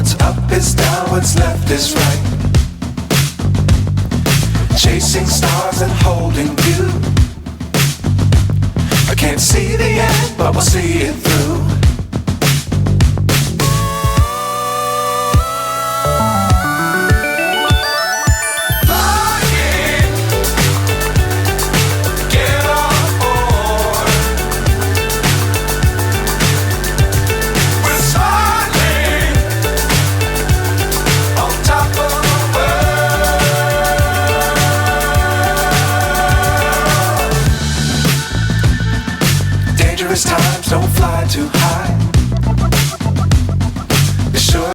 What's up is down, what's left is right. Chasing stars and holding you. I can't see the end, but we'll see it through. Dangerous times, don't fly too high.